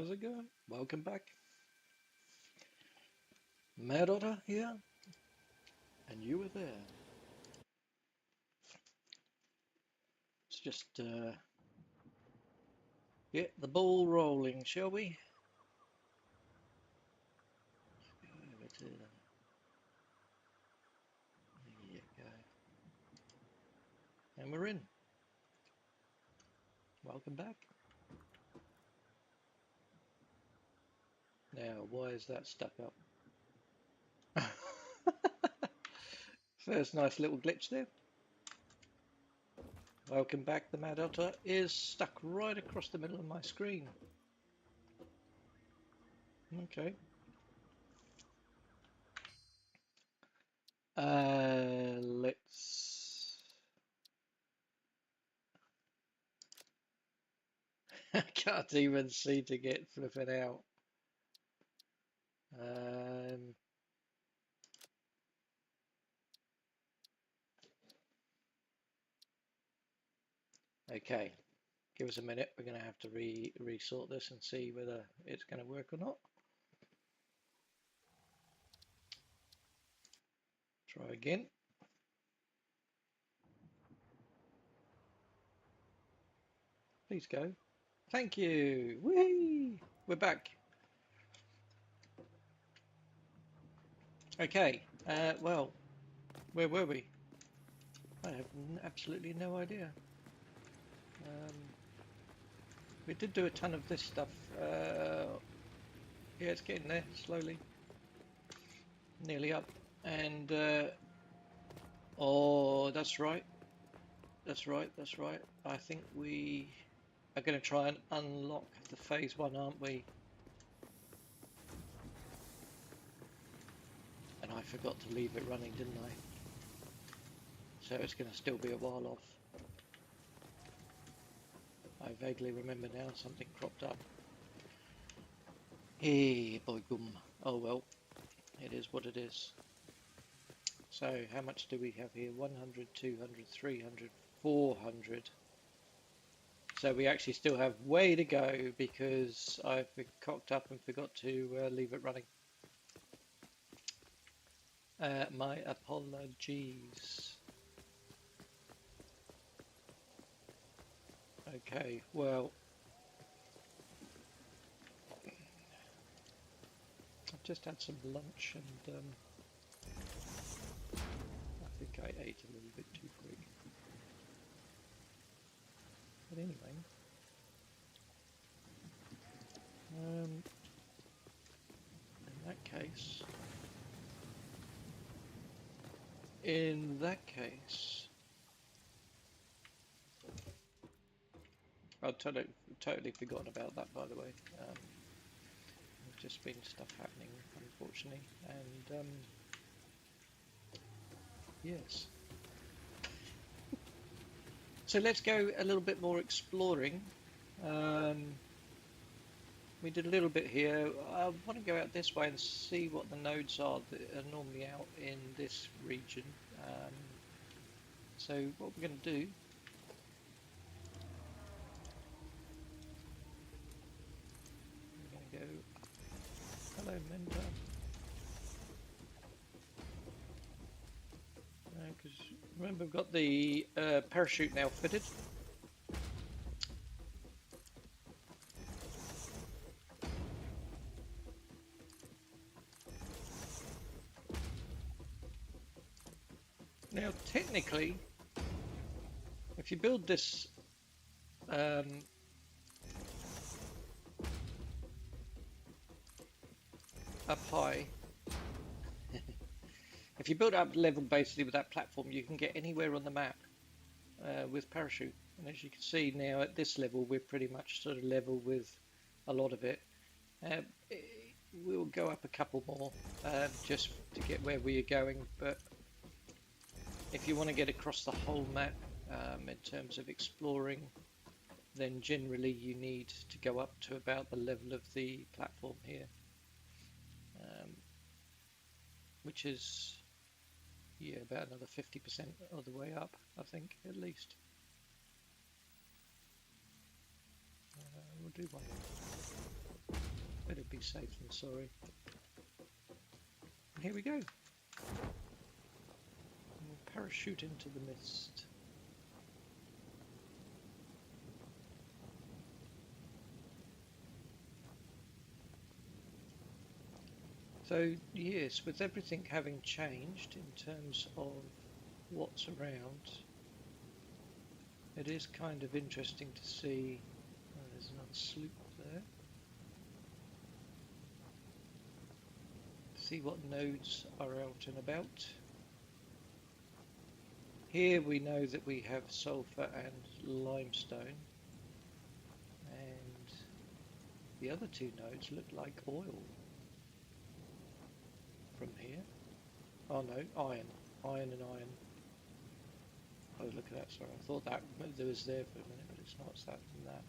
How's it going? Welcome back. Mad Otter here, and you were there. Let's just get the ball rolling, shall we? Over to there you go. And we're in. Welcome back. Now, why is that stuck up? First nice little glitch there. Welcome back. The Mad Otter is stuck right across the middle of my screen. Okay. Let's... I can't even see to get flipping out. Um, okay, give us a minute. We're going to have to resort this and see whether it's going to work or not. Try again. Please go. Thank you. Whee! We're back. Okay. Well, where were we? I have absolutely no idea. We did do a ton of this stuff. Yeah, it's getting there slowly. Nearly up. And oh, that's right. That's right. That's right. I think we are going to try and unlock the phase 1, aren't we? And I forgot to leave it running, didn't I? So it's going to still be a while off. I vaguely remember now something cropped up. Hey, boy gum. Oh well, it is what it is. So how much do we have here? 100, 200, 300, 400. So we actually still have way to go because I've cocked up and forgot to leave it running. My apologies. Okay, well, I've just had some lunch and I think I ate a little bit too quick. But anyway, in that case, I've totally forgotten about that, by the way. There's just been stuff happening, unfortunately, and yes. So let's go a little bit more exploring. We did a little bit here. I want to go out this way and see what the nodes are that are normally out in this region. So what we're going to do, we're going to go up. Hello, Menda. Because remember, we've got the parachute now fitted. Now, technically, if you build this up high, if you build up level basically with that platform, you can get anywhere on the map with parachute. And as you can see now at this level, we're pretty much sort of level with a lot of it. We'll go up a couple more just to get where we are going, but if you want to get across the whole map in terms of exploring, then generally you need to go up to about the level of the platform here, which is about another 50% of the way up, I think, at least. We'll do one more. Better be safe than sorry. And here we go. We'll parachute into the mist. So yes, with everything having changed in terms of what's around, it is kind of interesting to see. Oh, there's another sloop there. See what nodes are out and about. Here we know that we have sulfur and limestone, and the other two nodes look like oil from here. Oh no, iron. Iron and iron. Oh, look at that, sorry. I thought that there was there for a minute, but it's not. It's that and that.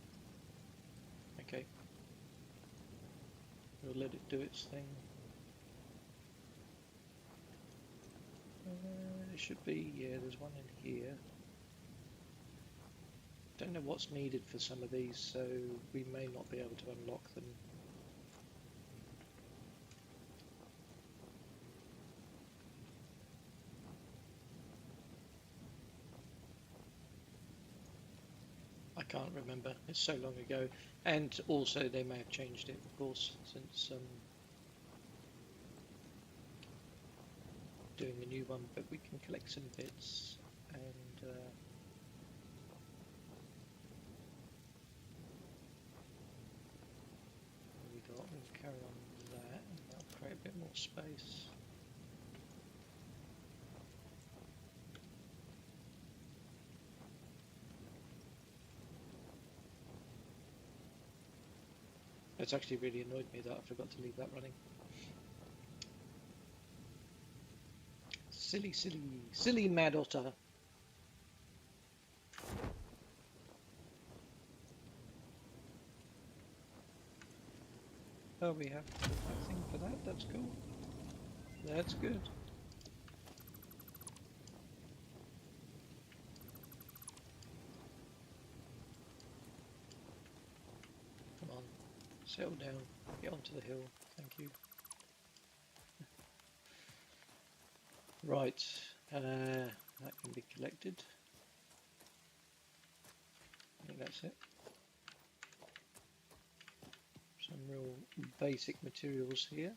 Okay. We'll let it do its thing. There should be, yeah, there's one in here. Don't know what's needed for some of these, so we may not be able to unlock them. I can't remember, it's so long ago, and also they may have changed it, of course, since doing the new one, but we can collect some bits, and we got, we'll carry on with that, and that'll create a bit more space. It's actually really annoyed me that I forgot to leave that running. Silly, silly, silly Mad Otter. Oh, we have a thing for that, that's cool. That's good. Come on, settle down, get onto the hill, thank you. Right, that can be collected. I think that's it. Some real basic materials here.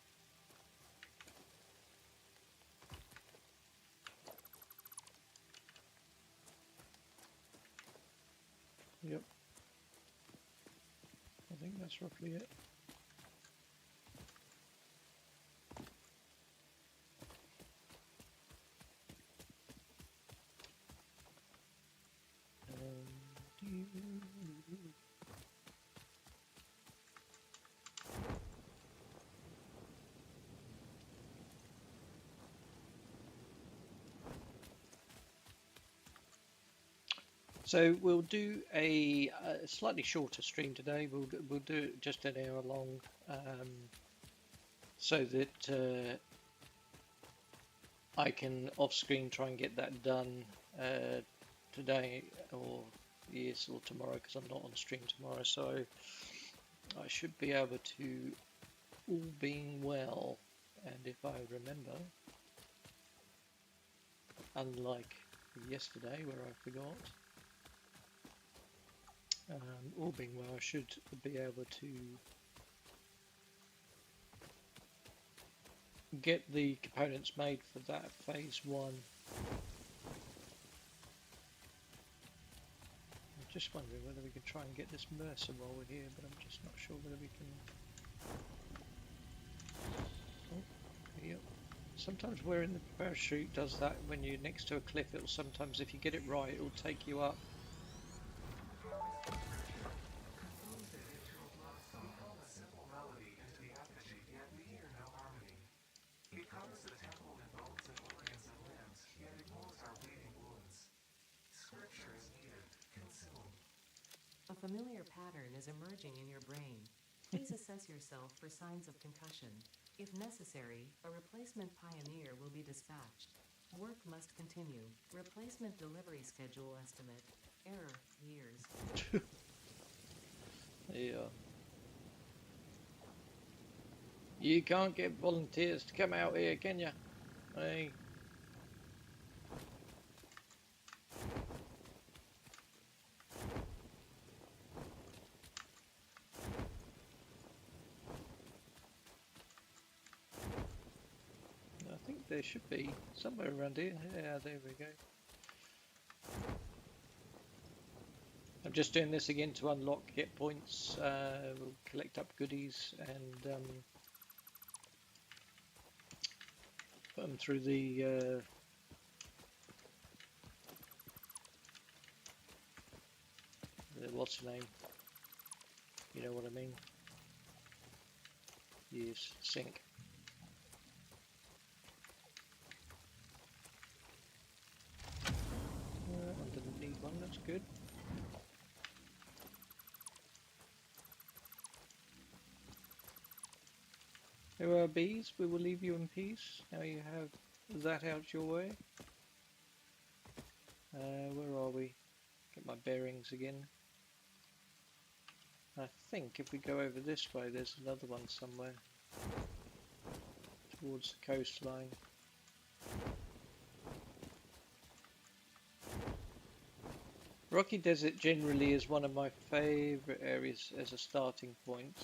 Yep. I think that's roughly it. So we'll do a slightly shorter stream today. We'll do just an hour long, so that I can off screen try and get that done today or yes or tomorrow, because I'm not on stream tomorrow. So I should be able to, all being well, and if I remember, unlike yesterday where I forgot. All being well, I should be able to get the components made for that phase one. I'm just wondering whether we can try and get this Mercer while we're here, but I'm just not sure whether we can. Oh, yep. Sometimes wearing the parachute does that when you're next to a cliff. It'll sometimes, if you get it right, it'll take you up. A familiar pattern is emerging in your brain. Please assess yourself for signs of concussion. If necessary, a replacement pioneer will be dispatched. Work must continue. Replacement delivery schedule estimate. Error, years. Yeah. You can't get volunteers to come out here, can you? Hey. I think there should be somewhere around here. Yeah, there we go. I'm just doing this again to unlock, get points, we'll collect up goodies and put them through the what's the name? You know what I mean? Yes, sink. I didn't need one, that's good. There are bees, we will leave you in peace. Now you have that out your way. Where are we? Get my bearings again. I think if we go over this way, there's another one somewhere towards the coastline. Rocky Desert generally is one of my favourite areas as a starting point.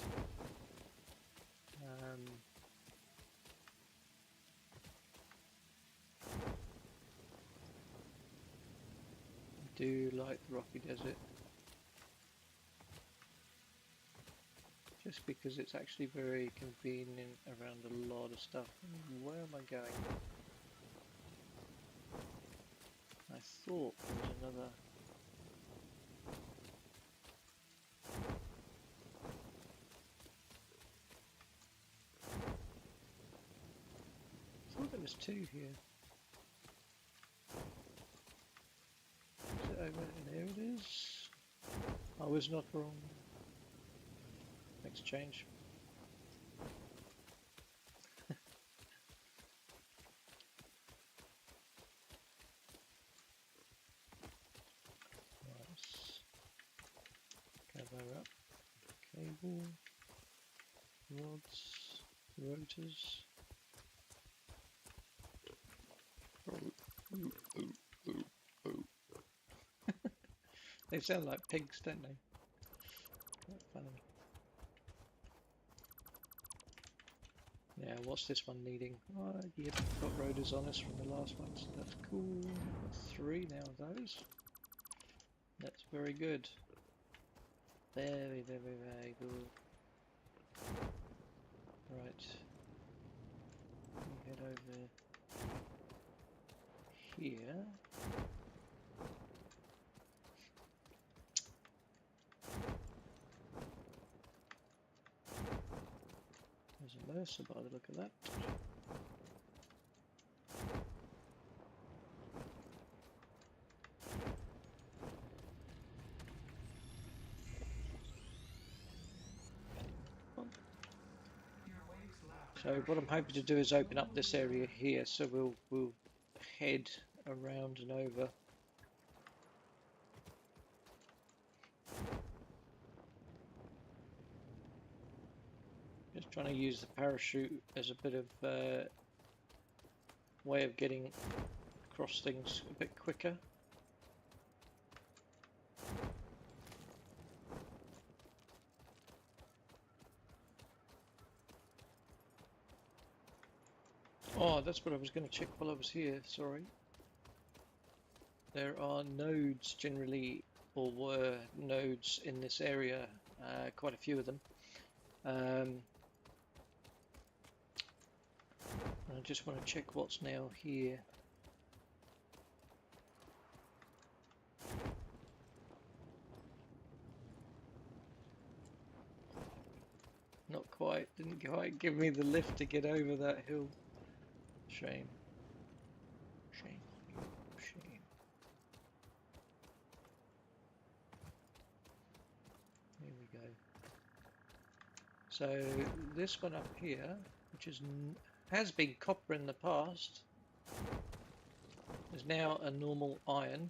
I do like the Rocky Desert. Just because it's actually very convenient around a lot of stuff. Where am I going? I thought there was another... I thought there was two here. Is it over there? It is. I was not wrong. Next change. Nice. Cover up. Cable. Rods. Rotors. They sound like pigs, don't they? Quite funny. Yeah, what's this one needing? Oh, yep, got rotors on us from the last one, so that's cool. Got 3 now of those. That's very good. Very, very, very good. Right. We head over here. There's a Mercer by the look of that. So what I'm hoping to do is open up this area here, so we'll head around and over. Just trying to use the parachute as a bit of way of getting across things a bit quicker. Oh, that's what I was going to check while I was here, sorry. There are nodes generally, or were nodes in this area, quite a few of them. I just want to check what's now here. Not quite, didn't quite give me the lift to get over that hill. Shame. Shame on you, shame. Here we go. So this one up here, which has been copper in the past, is now a normal iron.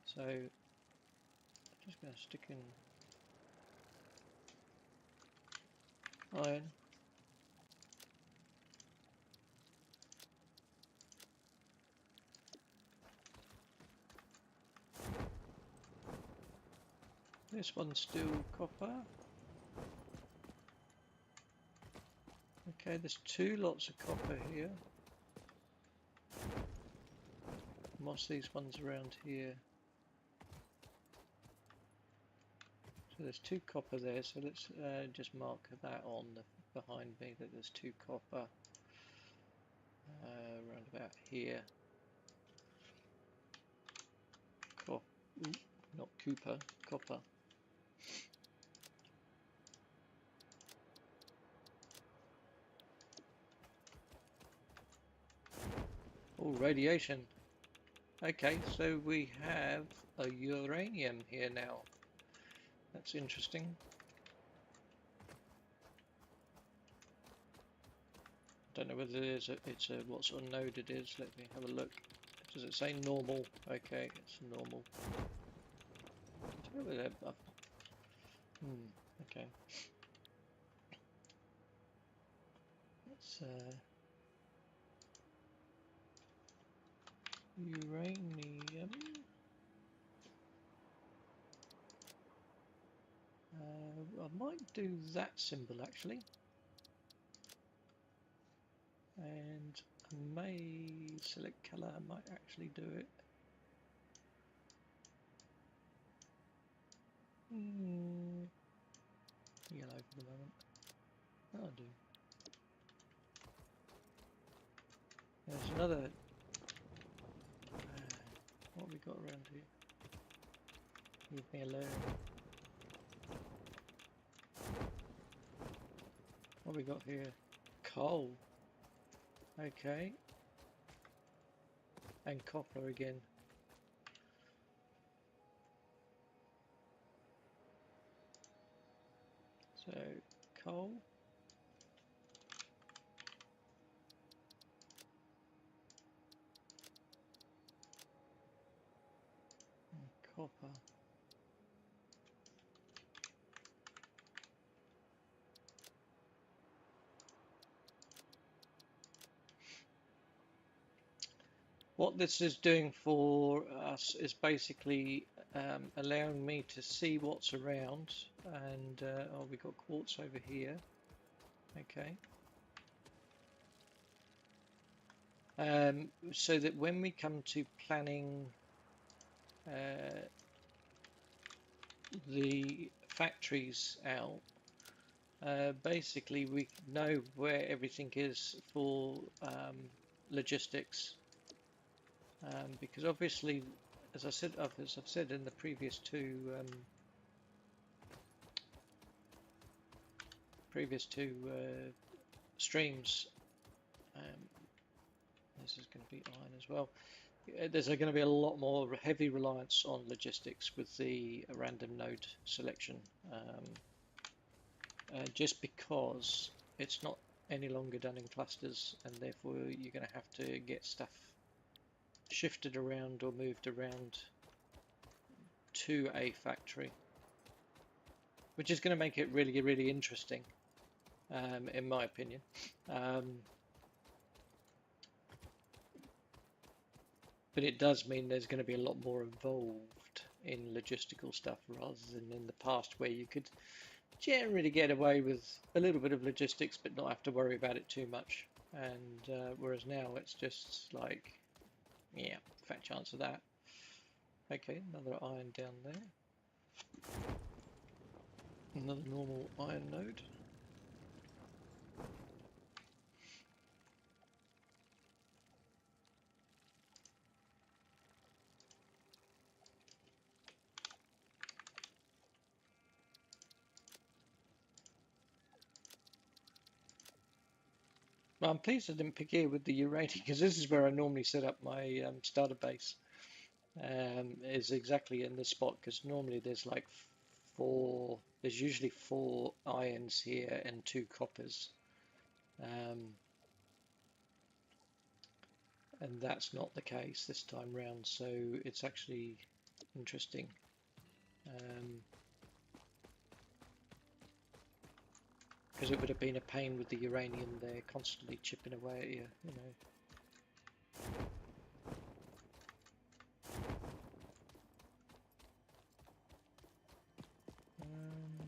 So I'm just going to stick in iron. This one's still copper. Okay, there's 2 lots of copper here. And what's these ones around here? So there's 2 copper there, so let's just mark that on behind me that there's 2 copper around about here. Not Cooper, copper. Oh, radiation. Okay, so we have a uranium here now. That's interesting. Don't know whether it's a what sort of node it is. Let me have a look. Does it say normal? Okay, it's normal. Okay. It's uranium. I might do that symbol actually, and I may select colour. I might actually do it. Yellow for the moment. I'll do. There's another. What have we got around here? Leave me alone. What have we got here? Coal. Okay. And copper again. So, coal. And copper. What this is doing for us is basically allowing me to see what's around, and oh, we've got quartz over here. Okay. So that when we come to planning the factories out, basically we know where everything is for logistics. Because obviously, as I've said in the previous two streams, this is going to be iron as well. There's going to be a lot more heavy reliance on logistics with the random node selection, just because it's not any longer done in clusters, and therefore you're going to have to get stuff shifted around or moved around to a factory, which is going to make it really, really interesting, in my opinion. But it does mean there's going to be a lot more involved in logistical stuff rather than in the past, where you could generally get away with a little bit of logistics but not have to worry about it too much. And whereas now it's just like, yeah, fat chance of that. Okay, another iron down there. Another normal iron node. Well, I'm pleased I didn't pick here with the uranium, because this is where I normally set up my starter base. Is exactly in this spot, because normally there's like there's usually 4 irons here and 2 coppers. And that's not the case this time round, so it's actually interesting. Because it would have been a pain with the uranium there, constantly chipping away at you, you know.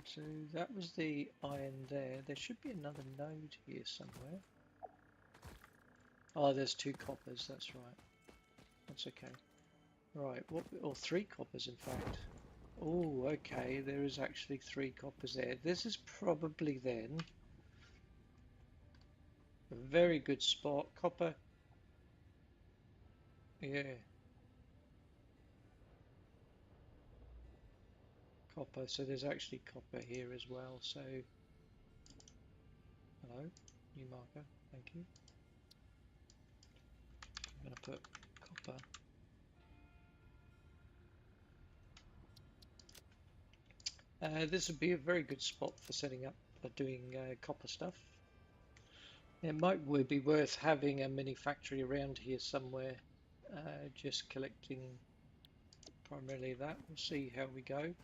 So that was the iron there. There should be another node here somewhere. Oh, there's 2 coppers, that's right. That's okay. Right, what, or 3 coppers in fact. Oh, okay, there is actually 3 coppers there. This is probably then a very good spot. Copper, yeah. Copper, so there's actually copper here as well, so hello, new marker, thank you. I'm going to put copper. This would be a very good spot for setting up, doing copper stuff. It might be worth having a mini factory around here somewhere, just collecting primarily that. We'll see how we go.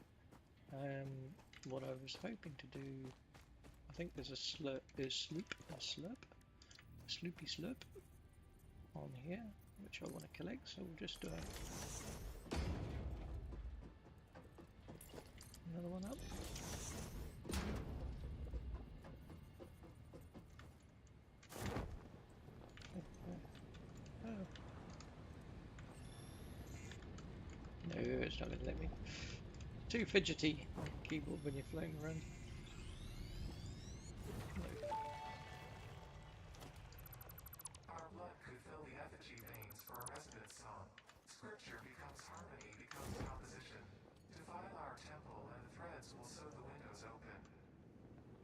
What I was hoping to do, I think there's a sloopy slurp on here, which I want to collect, so we'll just do another one up. Oh. No, it's not going to let me. Too fidgety keyboard when you're floating around. Our blood could fill the effigy veins for a resonance song. Scripture becomes harmony, becomes composition. Defile our temple and the threads will sew the windows open.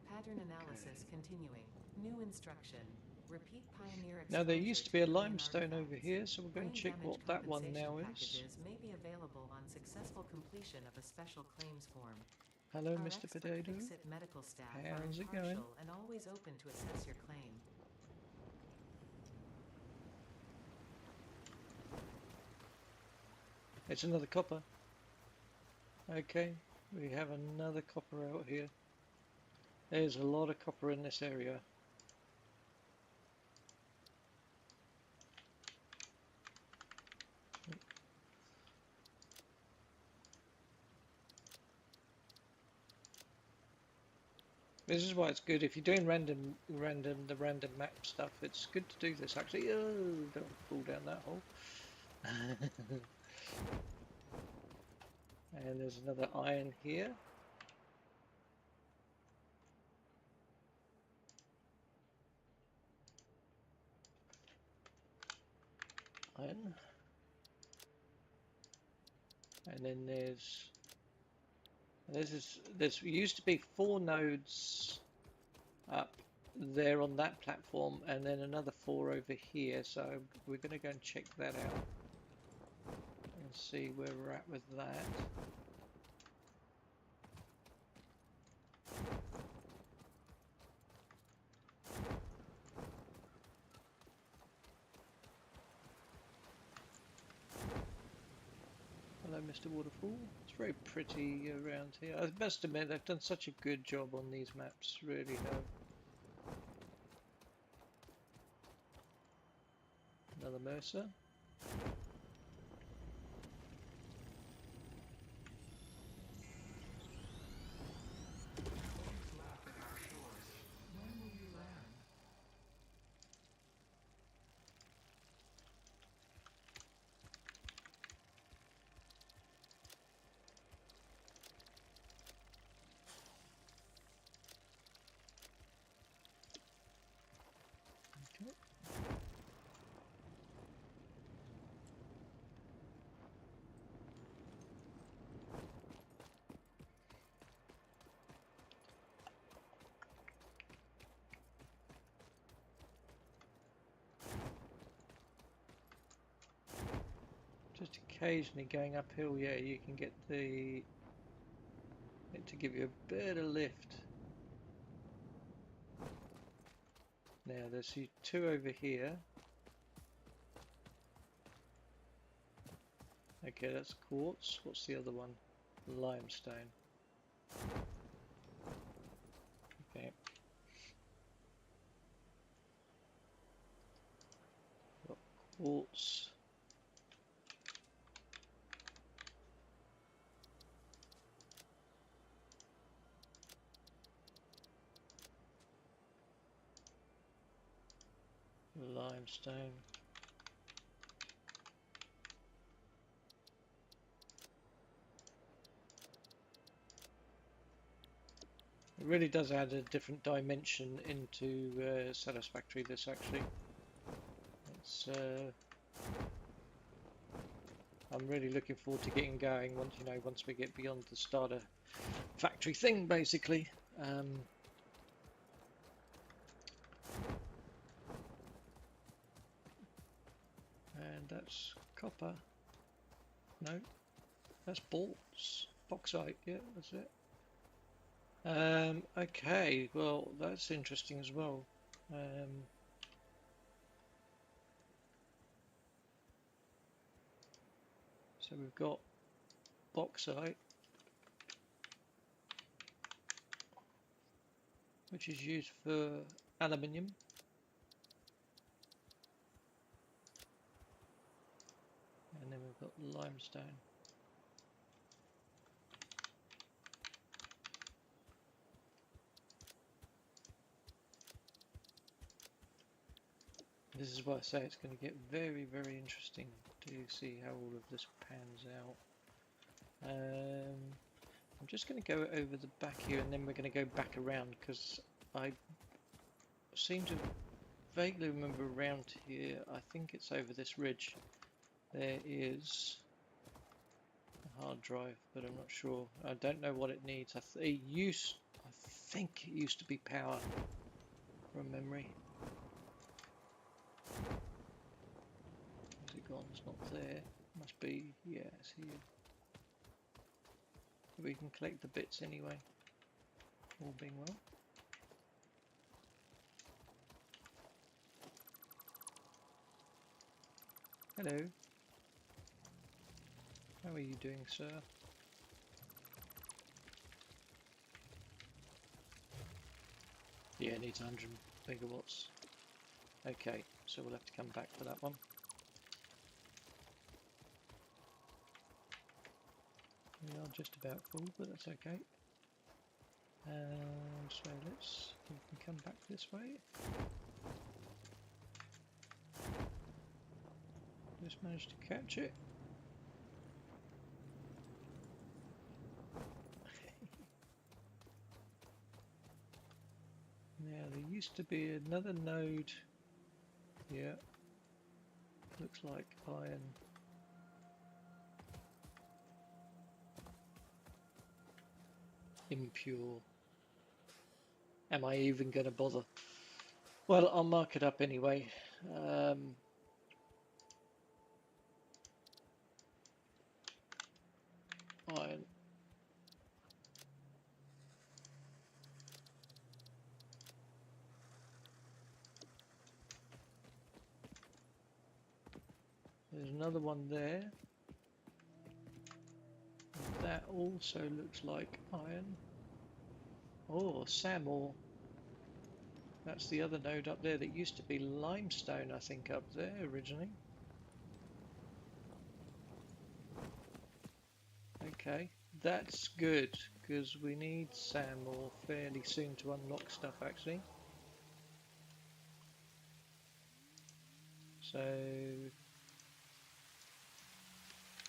Pattern analysis continuing. New instruction. Repeat pioneer Now there exposure used to to be a alien limestone over artifacts. here, so we'll go and Brain check damage what that one compensation now is. packages may be available on successful completion of a special claims form. Hello, Our Mr. expert Potato. Fix-It medical staff are How's it going? impartial and always open to assess your claim. It's another copper. Okay, we have another copper out here. There's a lot of copper in this area. This is why it's good if you're doing random map stuff. It's good to do this actually. Oh, don't fall down that hole. And there's another iron here. Iron. And then there's used to be 4 nodes up there on that platform, and then another 4 over here. So we're going to go and check that out and see where we're at with that. Hello, Mr. Waterfall. It's very pretty around here. I must admit, they've done such a good job on these maps, really have. Another Mercer. Okay. Just occasionally going uphill, yeah, you can get it to give you a bit of lift. Now there's 2 over here. Okay, that's quartz. What's the other one? Limestone. Okay. bolts. Limestone. It really does add a different dimension into Satisfactory, this actually. It's I'm really looking forward to getting going once we get beyond the starter factory thing, basically. And that's copper. No, that's bolts. Bauxite, yeah, that's it. Okay, well, that's interesting as well. So we've got bauxite, which is used for aluminium. And then we've got limestone. This is why I say it's going to get very, very interesting to see how all of this pans out. I'm just going to go over the back here and then we're going to go back around, because I seem to vaguely remember around here, I think it's over this ridge, there is a hard drive, but I'm not sure. I don't know what it needs. I think it used to be power from memory. Is it gone? It's not there. Must be, yeah, it's here. We can collect the bits anyway, all being well. Hello. How are you doing, sir? Yeah, it needs 100 megawatts. Okay, so we'll have to come back for that one. We are just about full, but that's okay. So we can come back this way. Just managed to catch it. Now there used to be another node. Yeah, looks like iron. Impure. Am I even going to bother? Well, I'll mark it up anyway. Iron. There's another one there. That also looks like iron. Oh, sand ore. That's the other node up there that used to be limestone, I think, up there originally. Okay, that's good, because we need sand ore fairly soon to unlock stuff, actually. So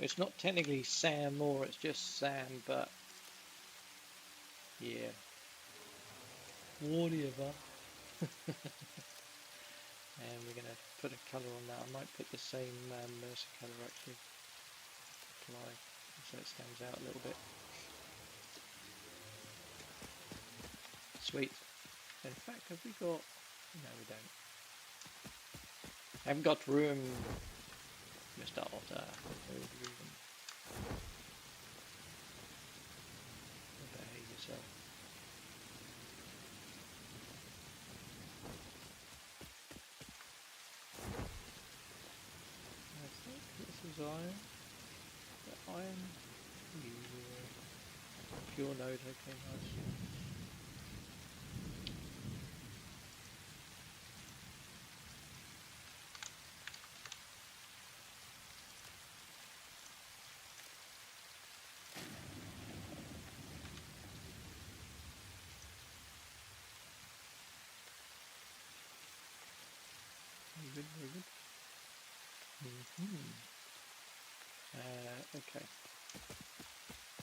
it's not technically sand ore, it's just sand, but yeah, whatever. And we're going to put a colour on that. I might put the same Mercer colour actually. Apply, so it stands out a little bit. Sweet. In fact, have we got... No, we don't. Haven't got room, Mr. Otter. No room. Behave yourself. I think this is iron. The iron. Pure node, okay, nice. Okay.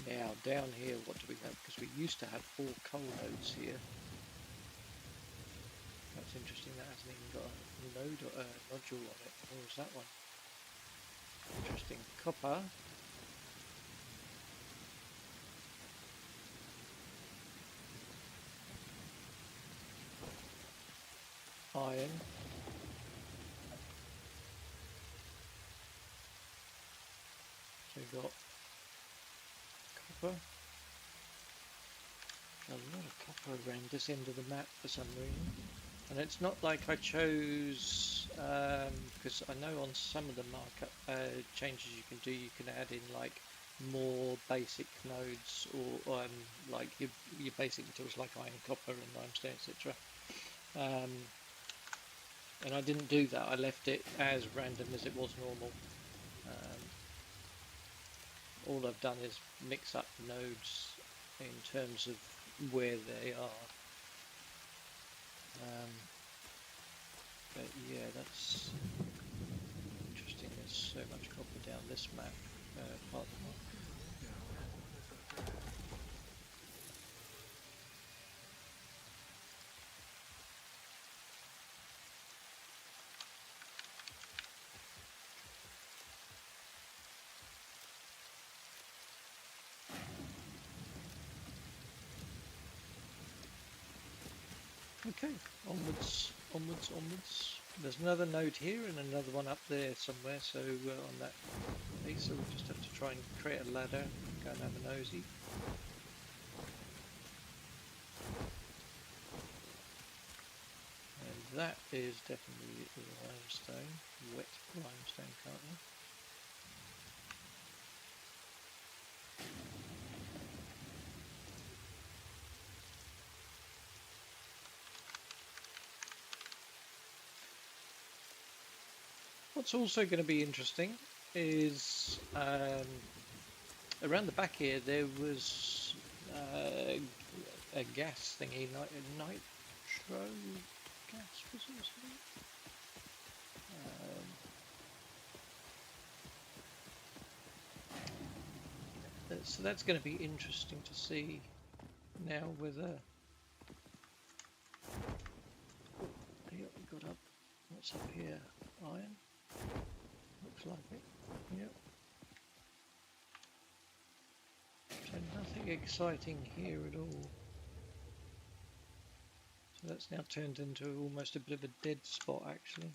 Now down here, what do we have? Because we used to have 4 coal nodes here. That's interesting. That hasn't even got a node or a nodule on it. Or is that one? Interesting. Copper. Iron. So we've got copper. A lot of copper around this end of the map for some reason. And it's not like I chose, because I know on some of the markup changes you can do, you can add in like more basic nodes or like your basic materials like iron, copper and limestone, etc. And I didn't do that. I left it as random as it was normal. All I've done is mix up the nodes in terms of where they are. But yeah, that's interesting. There's so much copper down this map, part of the map. Okay, onwards, onwards, onwards. There's another node here and another one up there somewhere, so on that piece, so we'll just have to try and create a ladder, go and have a nosy. And that is definitely limestone, wet limestone currently. What's also going to be interesting is around the back here there was a gas thingy, nitro gas, was it? So that's going to be interesting to see now whether we got up. What's up here? Iron. Looks like it. Yep. So nothing exciting here at all. So that's now turned into almost a bit of a dead spot actually.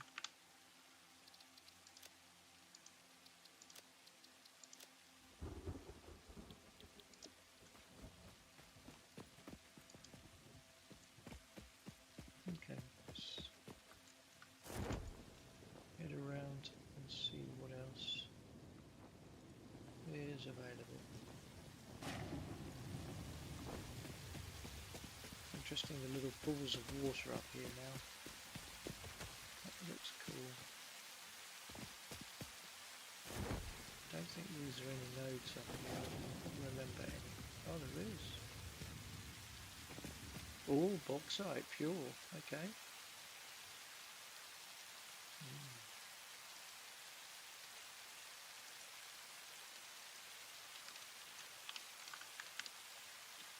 Okay, let's head around and see what else is available. Interesting, the little pools of water up here now. That looks cool. Don't think these are any nodes up here. I can't remember any. Oh, there is. Oh, bauxite, pure. Okay.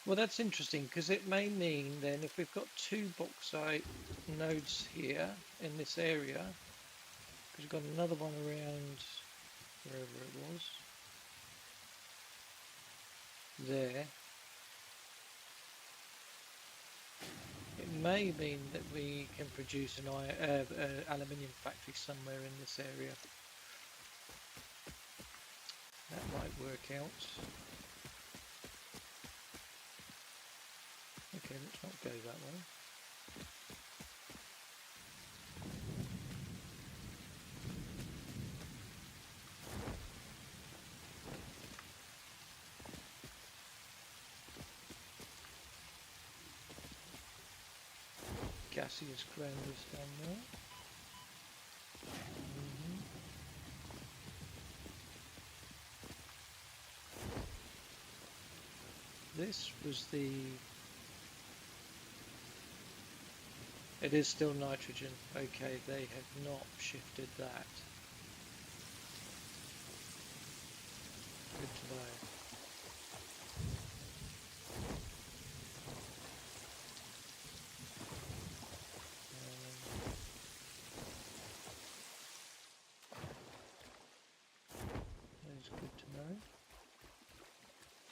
Well, that's interesting because it may mean then if we've got 2 bauxite nodes here in this area, because we've got another one around wherever it was, there, it may mean that we can produce an aluminium factory somewhere in this area. That might work out. Okay, let's not go that way. Gaseous granules down there. This was the... It is still nitrogen. Okay, they have not shifted that. No. That is good to know.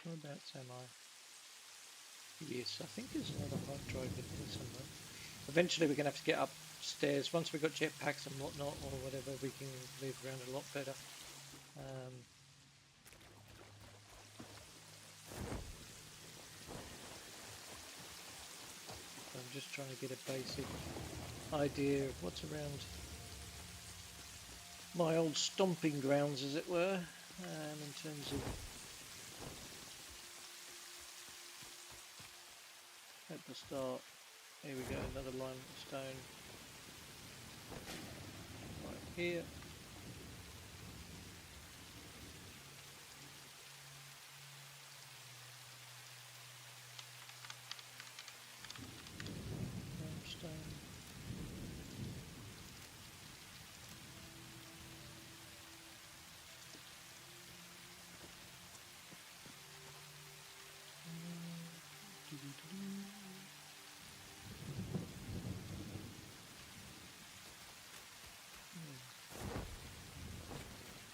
Whereabouts am I? Yes, I think there's another hard drive in here somewhere. Eventually we're going to have to get upstairs. Once we've got jetpacks and whatnot, or whatever, we can move around a lot better. I'm just trying to get a basic idea of what's around my old stomping grounds, as it were, in terms of at the start. Here we go, another limestone right here. Limestone.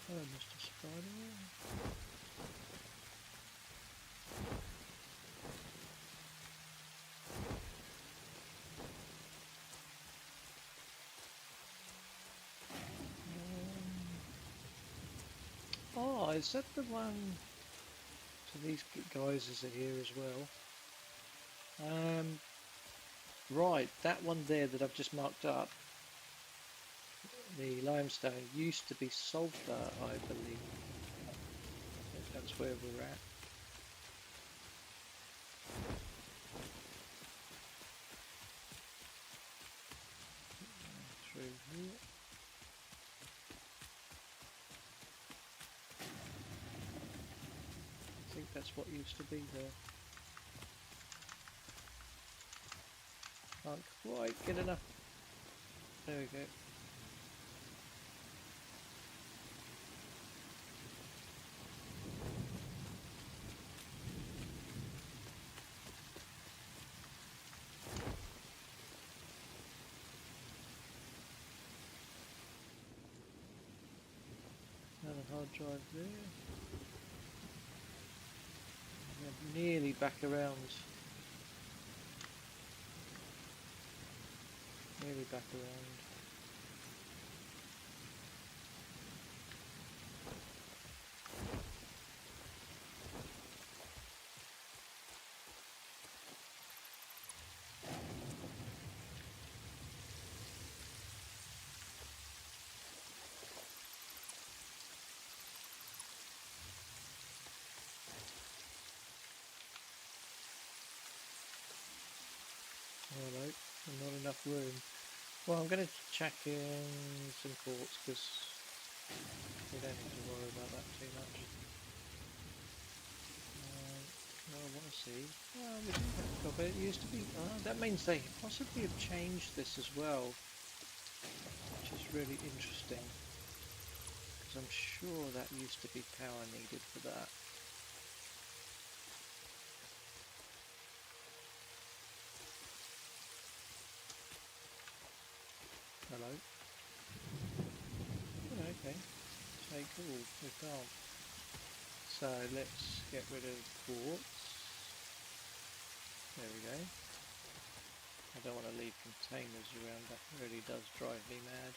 Hello, Mr. Spider. Oh, is that the one? So these guys are here as well. Right, that one there that I've just marked up, the limestone, used to be sulphur, I believe. I think that's where we're at. Through here. I think that's what used to be there. Can't quite get enough. There we go. Another hard drive there. We're nearly back around. Nearly back around. Alright, not enough room. Well, I'm going to check in some quartz because we don't need to worry about that too much. Well, I want to see. Well, we didn't have to copy. It used to be. That means they possibly have changed this as well, which is really interesting. Because I'm sure that used to be power needed for that. Hello. Oh, okay. So cool. We can't. So let's get rid of quartz. There we go. I don't want to leave containers around. That really does drive me mad.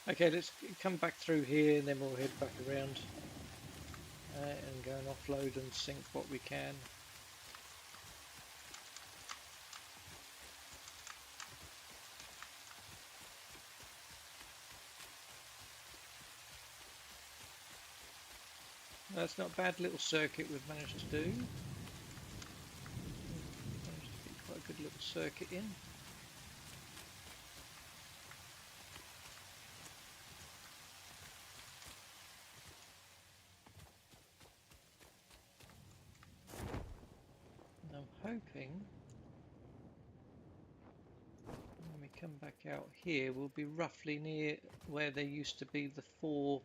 Okay, let's come back through here and then we'll head back around and go and offload and sink what we can. That's not a bad little circuit we've managed to do. Managed to get quite a good little circuit in. And I'm hoping when we come back out here, we'll be roughly near where there used to be the 4.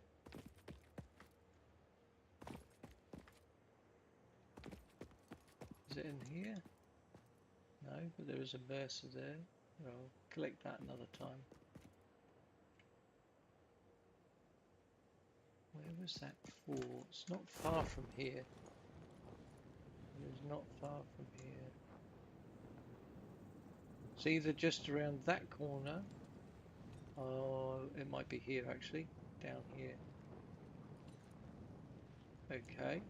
Is it in here? No, but there is a Versa there. I'll collect that another time. Where was that 4? It's not far from here. It is not far from here. It's either just around that corner, or it might be here actually, down here. Okay.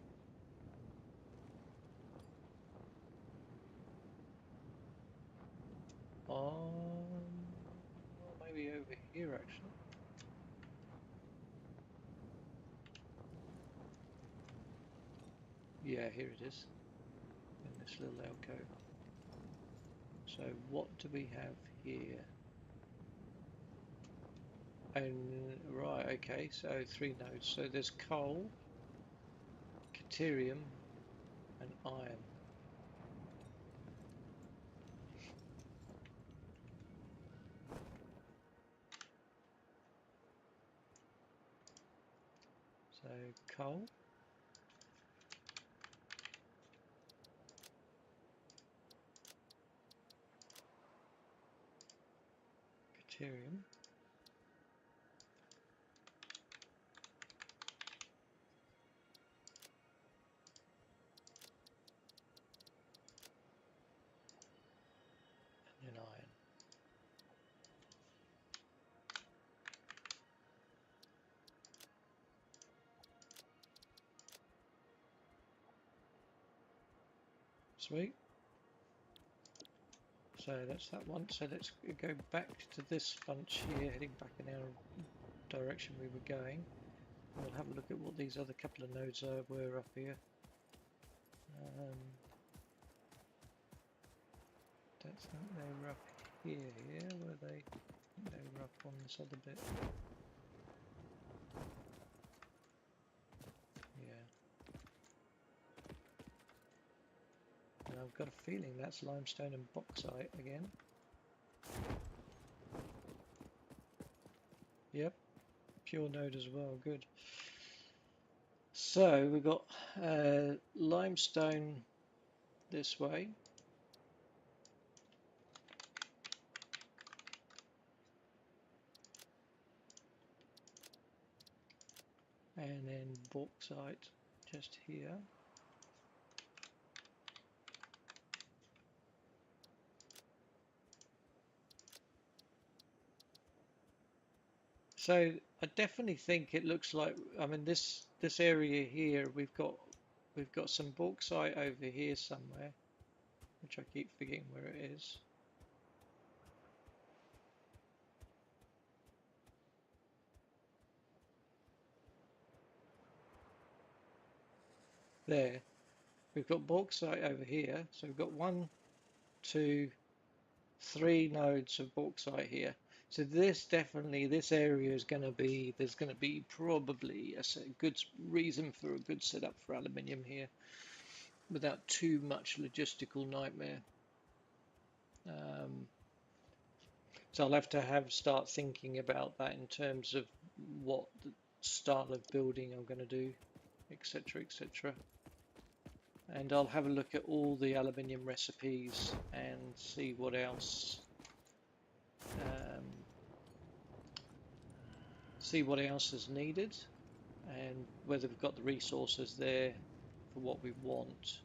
Maybe over here actually. Yeah, here it is, in this little alcove. So what do we have here? And right, okay, so 3 nodes. So there's coal, deuterium, and iron. So coal, deuterium, and then iron. Sweet. So that's that one. So let's go back to this bunch here, heading back in our direction we were going. We'll have a look at what these other couple of nodes were up here. Don't think they were up here, were they? They were up on this other bit. Yeah. And I've got a feeling that's limestone and bauxite again. Yep, pure node as well, good. So we've got limestone this way. And then bauxite just here. So I definitely think it looks like, I mean, this area here, we've got some bauxite over here somewhere, which I keep forgetting where it is. There, we've got bauxite over here, so we've got 1, 2, 3 nodes of bauxite here. So this area is going to be, there's going to be probably a good reason for a good setup for aluminium here, without too much logistical nightmare. So I'll have to start thinking about that in terms of what the style of building I'm going to do, etc., etc. And I'll have a look at all the aluminium recipes and see what else is needed, and whether we've got the resources there for what we want.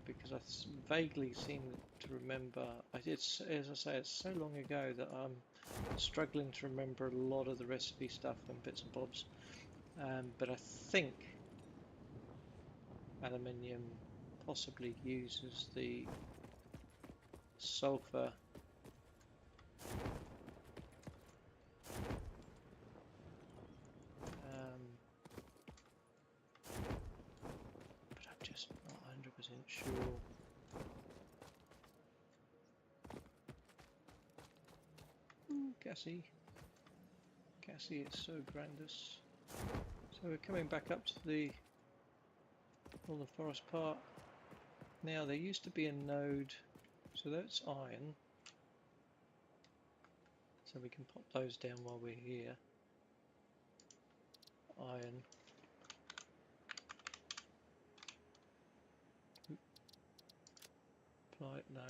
Because I vaguely seem to remember, as I say, it's so long ago that I'm struggling to remember a lot of the recipe stuff and bits and bobs. But I think aluminium possibly uses the sulfur but I'm just not 100% sure. Ooh, gassy is so grandis. So we're coming back up to the Northern Forest part. Now there used to be a node, so that's iron. So we can pop those down while we're here. Iron. Right, no.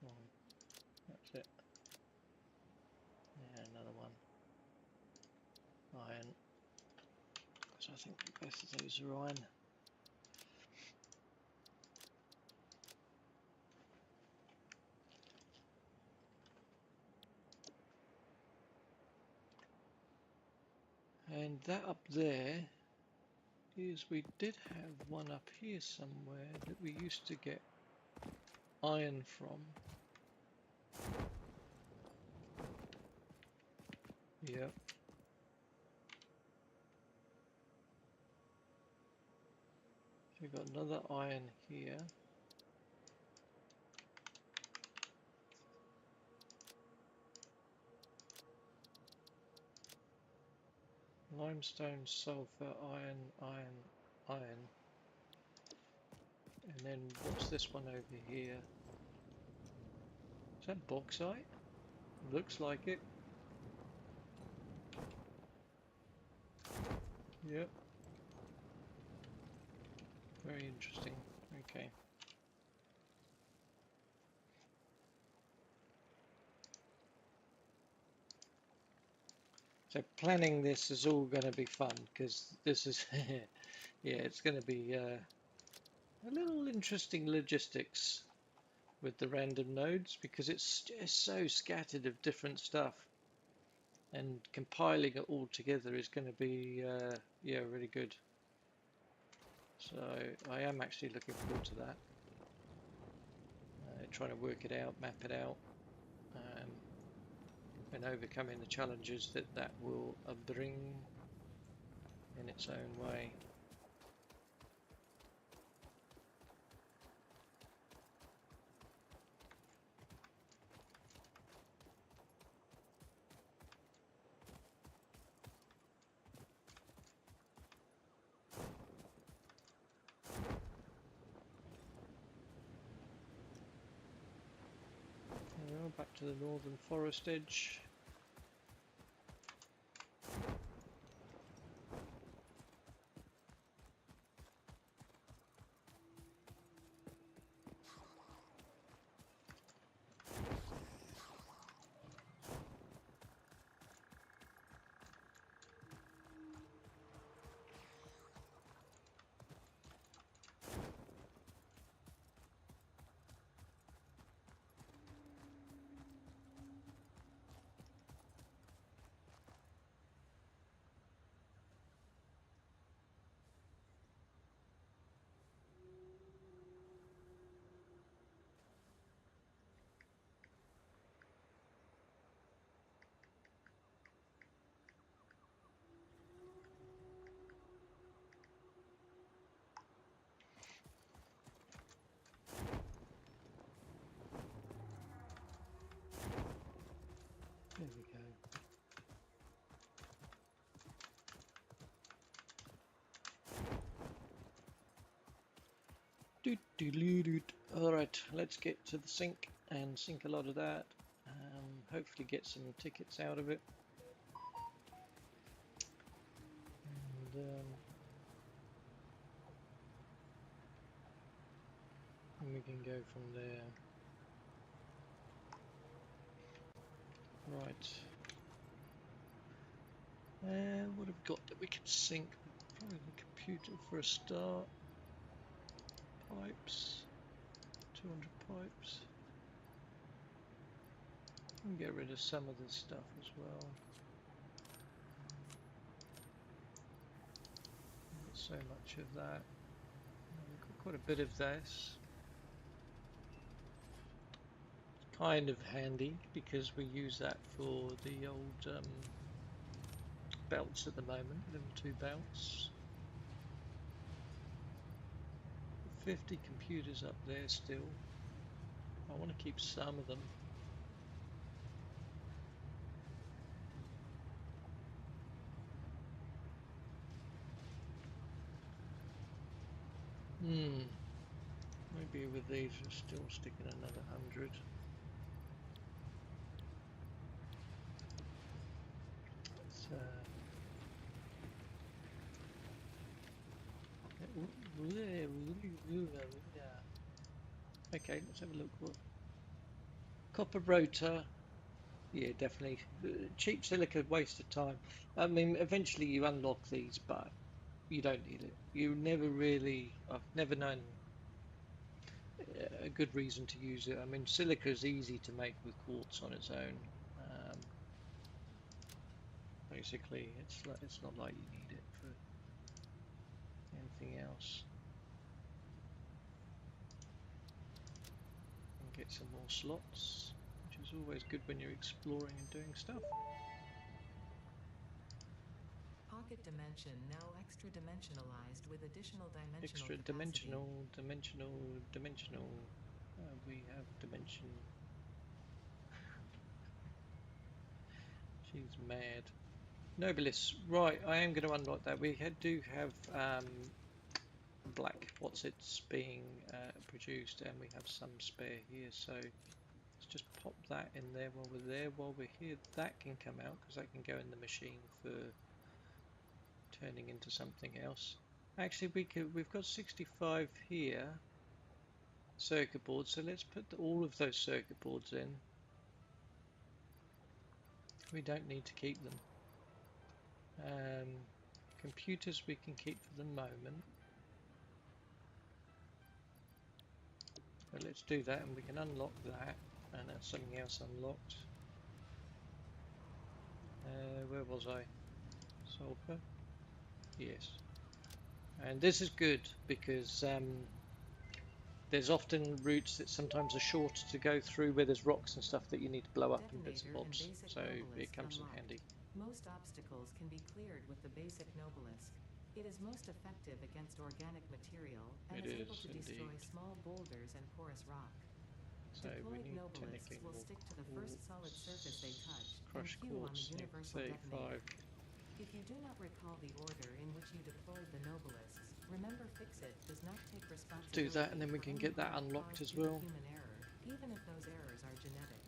Oh, that's it. Yeah, another one. Iron. So I think both of those are iron. And that up there is, we did have one up here somewhere that we used to get iron from. Yep. We've got another iron here. Limestone, sulfur, iron, iron, iron. And then what's this one over here? Is that bauxite? Looks like it. Yep. Very interesting. Okay. So planning this is all going to be fun, because this is, yeah, it's going to be a little interesting logistics with the random nodes, because it's just so scattered of different stuff, and compiling it all together is going to be, yeah, really good. So I am actually looking forward to that. Trying to work it out, map it out, and overcoming the challenges that that will bring in its own way. Well, back to the northern forest edge. There we go. Alright, let's get to the sink and sink a lot of that. Hopefully get some tickets out of it. And we can go from there. Right. What have we got that we can sink? Probably the computer for a start. Pipes. 200 pipes. And get rid of some of this stuff as well. Not so much of that. We've got quite a bit of this. It's kind of handy because we use that for the old belts at the moment, level 2 belts. 50 computers up there still. I want to keep some of them. Maybe with these we're still sticking another 100. Okay, let's have a look. What copper rotor? Yeah, definitely. Cheap silica, waste of time. I mean, eventually you unlock these, but you don't need it. You never really. I've never known a good reason to use it. I mean, silica is easy to make with quartz on its own. Um, Basically, it's not like you need it for anything else. And get some more slots, which is always good when you're exploring and doing stuff. Pocket dimension now extra dimensionalized with additional dimensional Extra capacity. dimensional. We have dimension. She's mad. Nobilis, right, I am going to unlock that. We do have black what's it's being produced, and we have some spare here, so let's just pop that in there while we're there. While we're here, that can come out because that can go in the machine for turning into something else. Actually, we've got 65 here circuit boards, so let's put all of those circuit boards in. We don't need to keep them. Computers we can keep for the moment. But let's do that, and we can unlock that, and that's something else unlocked. Where was I? Sulfur? Yes. And this is good because there's often routes that sometimes are shorter to go through where there's rocks and stuff that you need to blow up and bits and Detonator and bobs, basic so it Nobilis comes in unlocked. handy. Most obstacles can be cleared with the basic Nobilis. It is most effective against organic material and It is able is to destroy indeed. small boulders and porous rock. So we Deployed need Nobilists technically will more stick to the first solid surface they touch and crushed cue on the quartz, universal 35. detonator. If you do not recall the order in which you deployed the Nobilists, remember Fixit does not take Do responsibility that, and then we for can any get that harm unlocked caused as due to well. human error, even if those errors are genetic.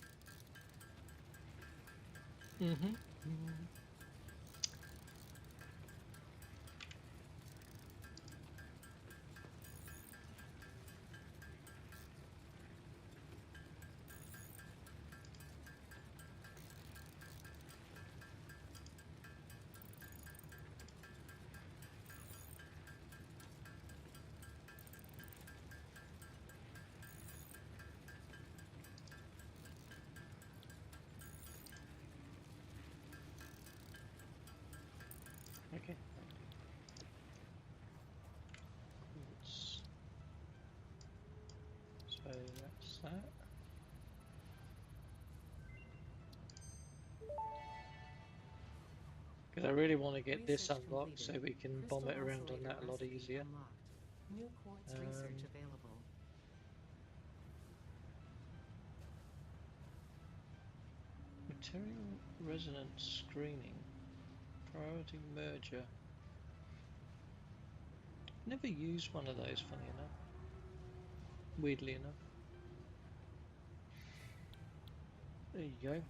Okay. Quartz. So that's that. Because I really want to get this Research unlocked so completed. we can bomb Crystal it around on oscillator that a lot recipe easier. unlocked. New quartz research available. Material resonance screening. Priority merger. Never used one of those, funny enough. Weirdly enough. There you go.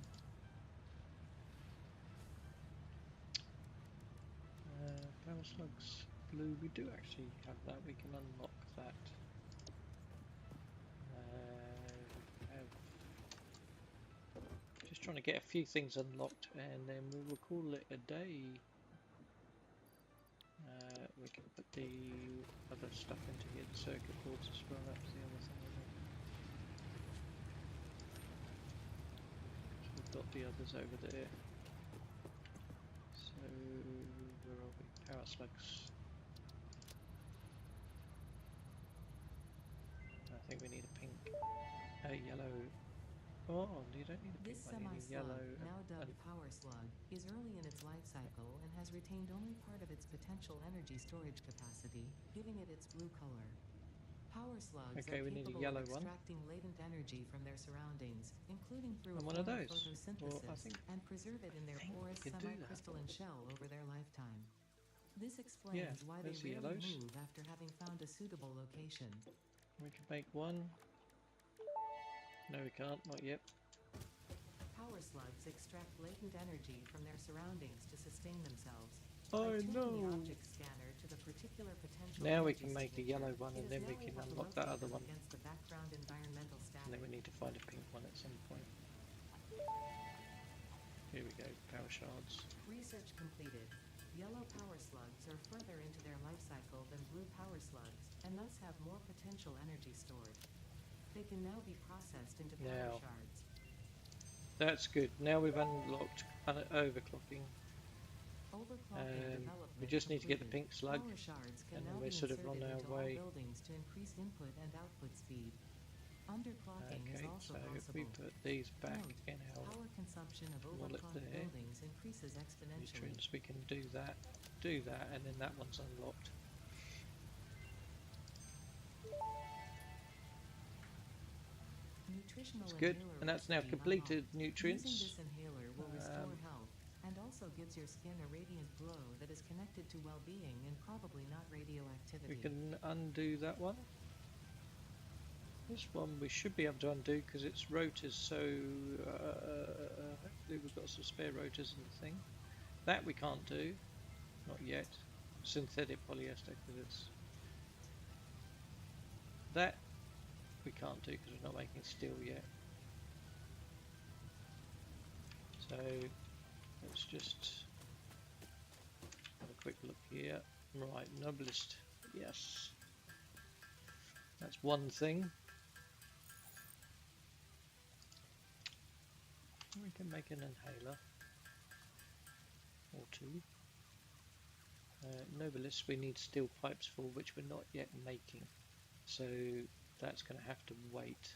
Power slugs. Blue. We do actually have that. We can unlock that. We have just trying to get a few things unlocked, and then we'll call it a day. We can put the other stuff into here, the circuit boards as well. That was the other thing, wasn't it? So we've got the others over there. So where are we? Power slugs. I think we need a pink, a yellow. Oh, you don't need a pink This one. You need semi-slug, yellow. now dubbed Power Slug, is early in its life cycle and has retained only part of its potential energy storage capacity, giving it its blue color. Power slugs Okay, are we need a capable of yellow one. extracting latent energy from their surroundings, including through And a one of form of those. Well, I photosynthesis, and preserve it in their porous we could do that. semi-crystalline shell over their lifetime. This Yeah, explains why they there's the rarely yellows. move after having found a suitable location. We can make one. No, we can't. Not yet. Power slugs extract latent energy from their surroundings to sustain themselves. I tuning know. the object scanner to the particular potential Now we energy can make a signature, yellow one, it and is then we now can able to unlock that locate other them one. against the background environmental And then we static. need to find a pink one at some point. Here we go, power shards. Research completed. Yellow power slugs are further into their life cycle than blue power slugs, and thus have more potential energy stored. They can now be processed into power Now, shards. that's good. Now we've unlocked overclocking. Overclocking We development just need to get the completed. pink slug, Power shards can and then now we're be sort of on inserted our into all way. buildings to increase input and output speed. Underclocking is Okay, also so if we possible. put these back Note, in our power consumption of wallet overclocked there, buildings increases exponentially. nutrients, we can do that, and then that one's unlocked. Nutritional It's good, inhaler and that's now recipe completed unlocked. nutrients. Using this inhaler will restore health and also gives your skin a radiant glow that is connected to well-being and probably not radioactivity. We can undo that one. This one we should be able to undo because it's rotors, so hopefully we've got some spare rotors in the thing. That we can't do, not yet. Synthetic polyester, because it's... That we can't do because we're not making steel yet. So let's just have a quick look here. Right, noblest, yes. That's one thing. We can make an inhaler or two. Nobilis we need steel pipes for, which we're not yet making. So that's going to have to wait.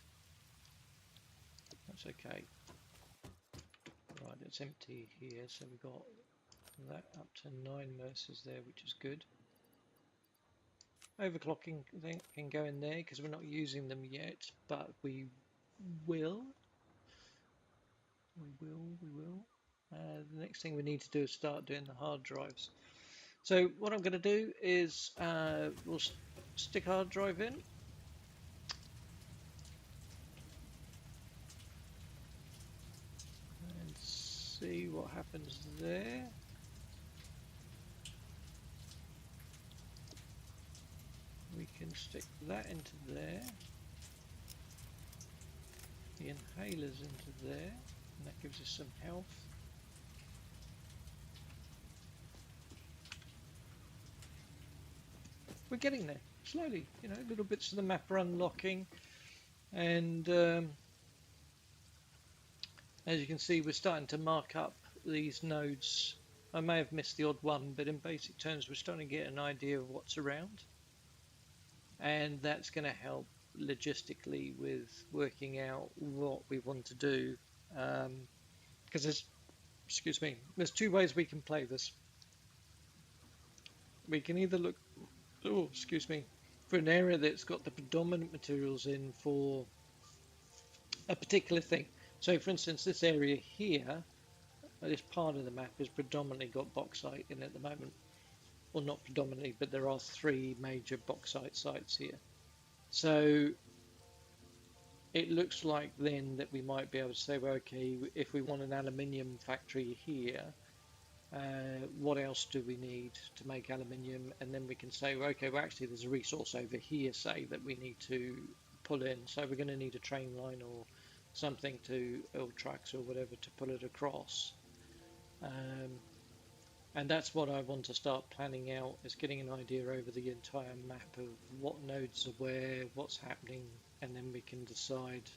That's okay. Right, it's empty here, so we've got that up to 9 Mercers there, which is good. Overclocking can go in there because we're not using them yet, but we will. We will. The next thing we need to do is start doing the hard drives. So what I'm going to do is we'll stick hard drive in. And see what happens there. We can stick that into there. The inhalers into there. And that gives us some health. We're getting there, slowly, you know, little bits of the map are unlocking, and as you can see we're starting to mark up these nodes. I may have missed the odd one, but in basic terms we're starting to get an idea of what's around, and that's going to help logistically with working out what we want to do, because there's two ways we can play this. We can either look for an area that's got the predominant materials in for a particular thing. So for instance, this area here, this part of the map has predominantly got bauxite in at the moment. Well, not predominantly, but there are 3 major bauxite sites here. So it looks like then that we might be able to say, well, okay, if we want an aluminium factory here, what else do we need to make aluminium? And then we can say, well, okay, well actually there's a resource over here, say, that we need to pull in. So we're going to need a train line or something to, or trucks or whatever, to pull it across. And that's what I want to start planning out, is getting an idea over the entire map of what nodes are where, what's happening, and then we can decide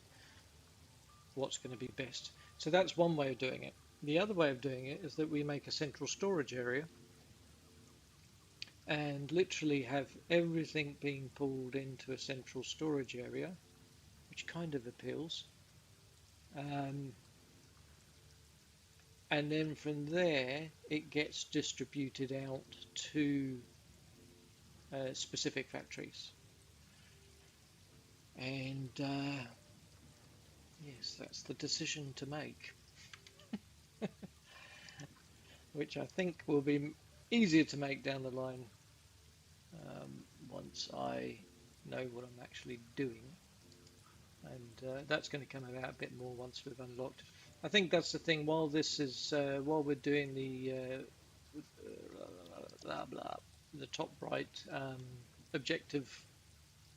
what's going to be best. So that's one way of doing it. The other way of doing it is that we make a central storage area and literally have everything being pulled into a central storage area, which kind of appeals. And then from there it gets distributed out to specific factories. And yes, that's the decision to make, which I think will be easier to make down the line once I know what I'm actually doing. And that's going to come about a bit more once we've unlocked. I think that's the thing. While this is while we're doing the blah blah. The top right, objective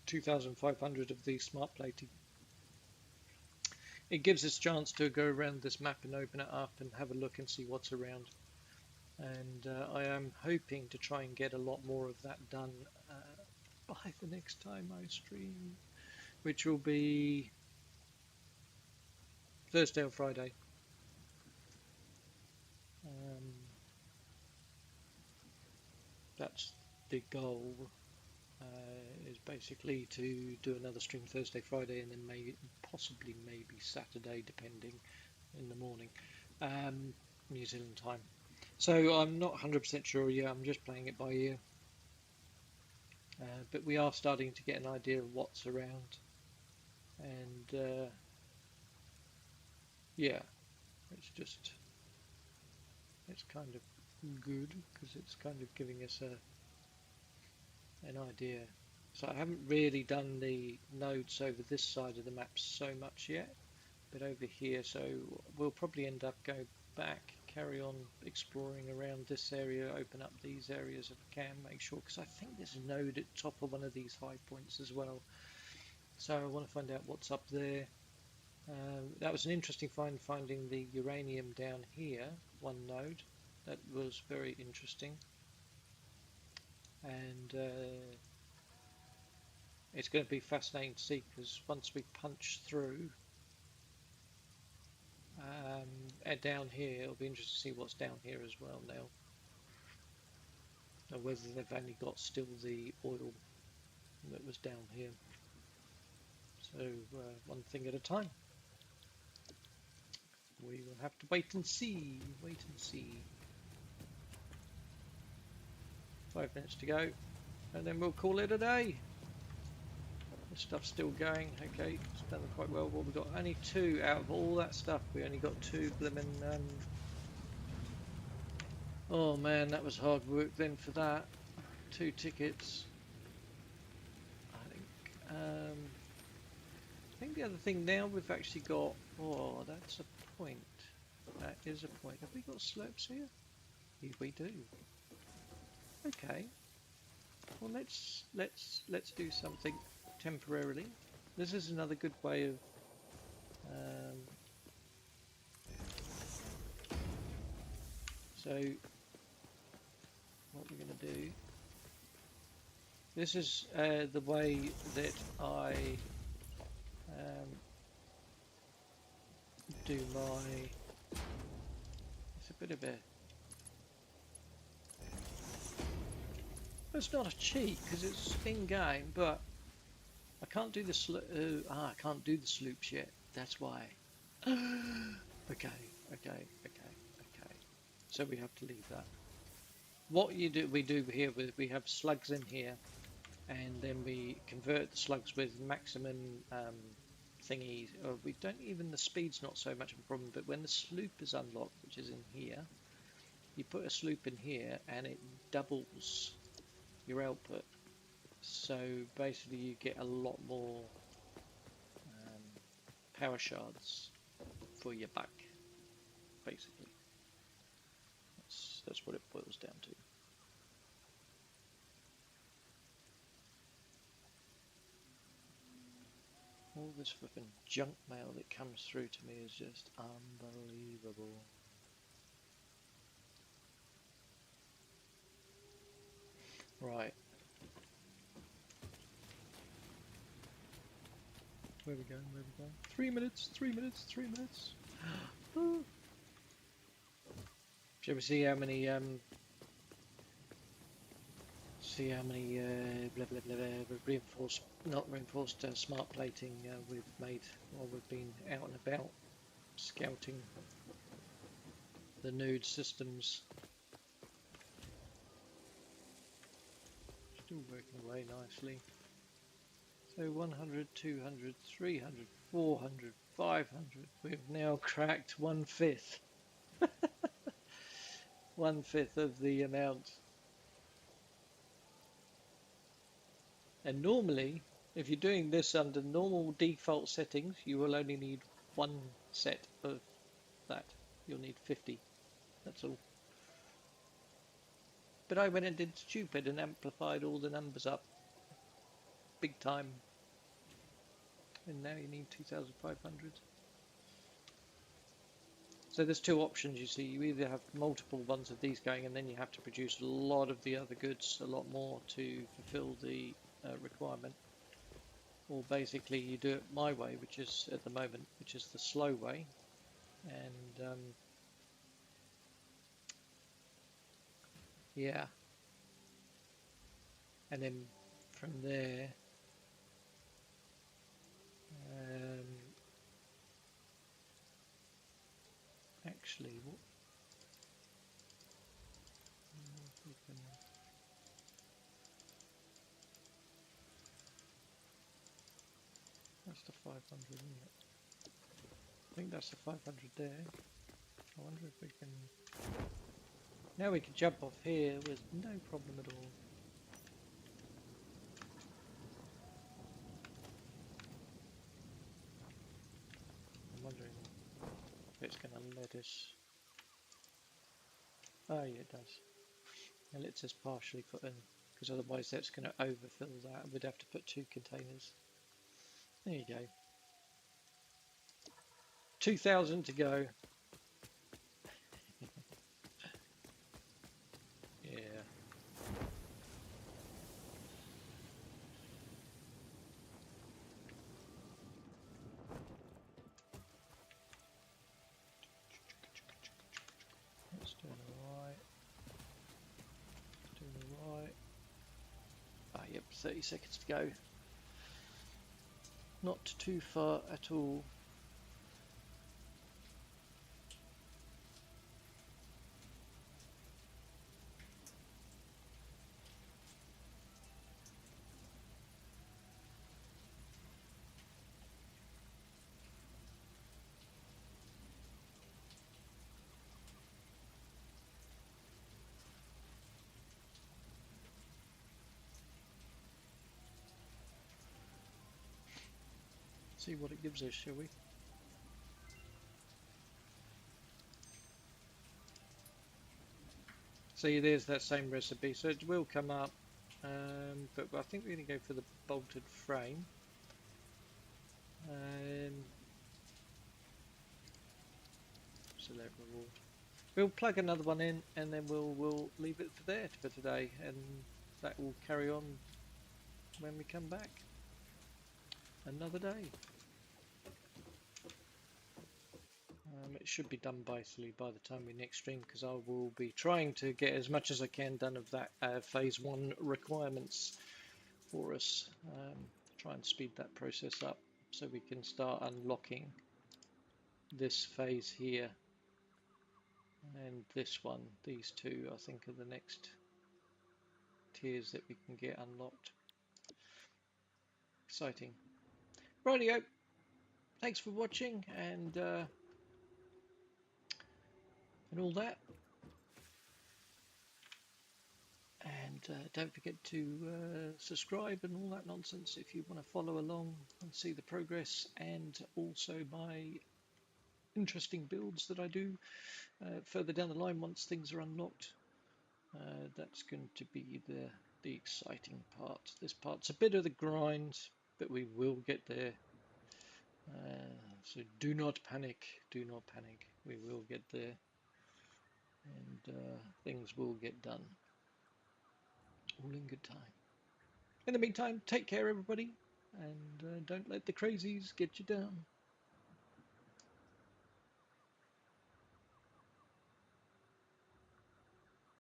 2500 of the smart plating. It gives us a chance to go around this map and open it up and have a look and see what's around. And I am hoping to try and get a lot more of that done by the next time I stream, which will be Thursday or Friday. That's the goal, is basically to do another stream Thursday, Friday, and then possibly maybe Saturday, depending, in the morning, New Zealand time. So I'm not 100% sure yet, I'm just playing it by ear. But we are starting to get an idea of what's around. And yeah, it's kind of good because it's kind of giving us an idea. So I haven't really done the nodes over this side of the map so much yet, but over here, so we'll probably end up go back, carry on exploring around this area, open up these areas if I can, make sure, because I think there's a node at the top of one of these high points as well. So I want to find out what's up there. That was an interesting find, finding the uranium down here, one node. That was very interesting. And it's going to be fascinating to see, because once we punch through down here, it'll be interesting to see what's down here as well now. Or whether they've only got still the oil that was down here. So one thing at a time. We will have to wait and see. 5 minutes to go, and then we'll call it a day. The stuff's still going. Okay, it's done quite well. Well, we've got only 2 out of all that stuff. We only got 2 blimmin'. Oh man, that was hard work then for that. 2 tickets. I think the other thing now we've actually got. Oh, that's a point. That is a point. Have we got slopes here? Yes, we do. Okay. Well, let's do something temporarily. This is another good way of so what we're going to do. This is the way that I do my. It's a bit of a. It's not a cheat because it's in game, but I can't do the I can't do the sloops yet. That's why. Okay. So we have to leave that. What we do here, we have slugs in here, and then we convert the slugs with maximum thingies. We don't even, the speed's not so much of a problem, but when the sloop is unlocked, which is in here, you put a sloop in here and it doubles your output. So basically you get a lot more power shards for your buck, basically. That's what it boils down to. All this flipping junk mail that comes through to me is just unbelievable. Right. Where are we going? 3 minutes. Shall we see how many reinforced, not reinforced, smart plating we've made while we've been out and about scouting the nude systems. Still working away nicely. So 100, 200, 300, 400, 500. We've now cracked 1/5. 1/5 of the amount. And normally, if you're doing this under normal default settings, you will only need 1 set of that. You'll need 50. That's all. But I went and did stupid and amplified all the numbers up big time. And now you need 2,500. So there's two options, you see. You either have multiple ones of these going, and then you have to produce a lot of the other goods, a lot more to fulfill the requirement. Or basically you do it my way, which is at the moment, which is the slow way. And yeah. And then from there, actually, what we can, that's the 500, isn't it? I think that's the 500 there. I wonder if we can, now we can jump off here with no problem at all. I'm wondering if it's going to let us, oh yeah it does. It lets us partially put in, because otherwise that's going to overfill that. We'd have to put 2 containers. There you go. 2,000 to go. Yeah. Let's do the right. Do the right. Ah, yep, 30 seconds to go. Not too far at all. See what it gives us, shall we? See, there's that same recipe, so it will come up, but I think we're going to go for the bolted frame. Select reward. We'll plug another one in, and then we'll leave it for there for today, and that will carry on when we come back. Another day. It should be done basically by the time we next stream, because I will be trying to get as much as I can done of that phase 1 requirements for us. Try and speed that process up so we can start unlocking this phase here and this one. These two I think are the next tiers that we can get unlocked. Exciting. Rightio, thanks for watching and all that. And don't forget to subscribe and all that nonsense if you want to follow along and see the progress, and also my interesting builds that I do further down the line once things are unlocked. That's going to be the exciting part. This part's a bit of the grind, but we will get there. So do not panic, do not panic. We will get there, and things will get done. All in good time. In the meantime, take care everybody, and don't let the crazies get you down.